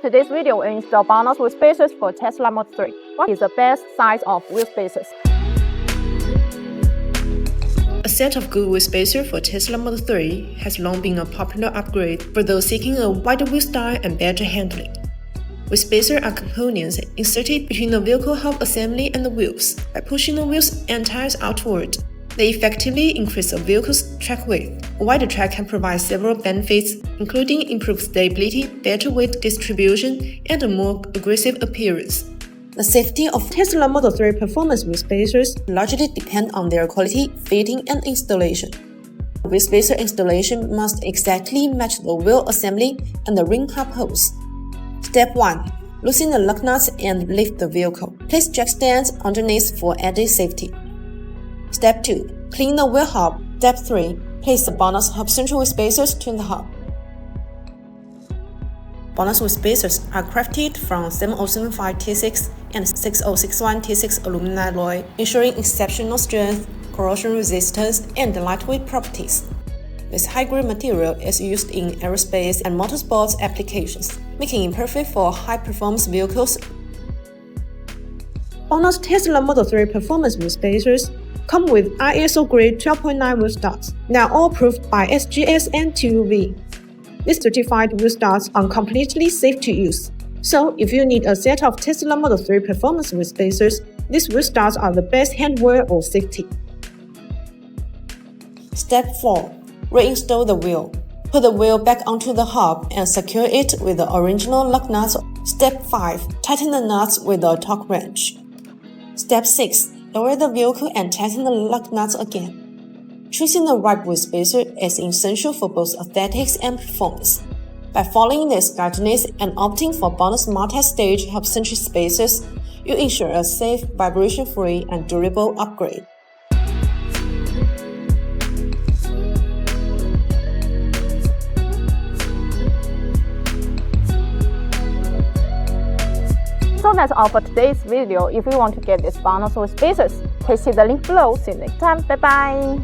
Today's video will install BONOSS wheel spacers for Tesla Model 3. What is the best size of wheel spacers? A set of good wheel spacers for Tesla Model 3 has long been a popular upgrade for those seeking a wider wheel style and better handling. Wheel spacers are components inserted between the vehicle hub assembly and the wheels. By pushing the wheels and tires outward, they effectively increase the vehicle's track width. A wider track can provide several benefits, including improved stability, better weight distribution, and a more aggressive appearance. The safety of Tesla Model 3 performance wheel spacers largely depend on their quality, fitting, and installation. Wheel spacer installation must exactly match the wheel assembly and the ring hub holes. Step 1. Loosen the lug nuts and lift the vehicle. Place jack stands underneath for added safety. Step 2. Clean the wheel hub. Step 3. Place the BONOSS hub-centric wheel spacers to the hub. BONOSS wheel spacers are crafted from 7075 T6 and 6061 T6 aluminum alloy, ensuring exceptional strength, corrosion resistance, and lightweight properties. This high-grade material is used in aerospace and motorsports applications, making it perfect for high-performance vehicles. BONOSS Tesla Model 3 performance wheel spacers come with ISO-grade 12.9 wheel studs. They are all approved by SGS and TÜV. These certified wheel studs are completely safe to use. So, if you need a set of Tesla Model 3 performance wheel spacers, these wheel studs are the best hardware or safety. Step 4. Reinstall the wheel. Put the wheel back onto the hub and secure it with the original lug nuts. Step 5. Tighten the nuts with a torque wrench. Step 6. Lower the vehicle and tighten the lug nuts again. Choosing the right wheel spacer is essential for both aesthetics and performance. By following these guidelines and opting for BONOSS multi-stage hub-centric spacers, you ensure a safe, vibration-free, and durable upgrade. So that's all for today's video. If you want to get this BONOSS wheel spacers, please see the link below. See you next time. Bye bye.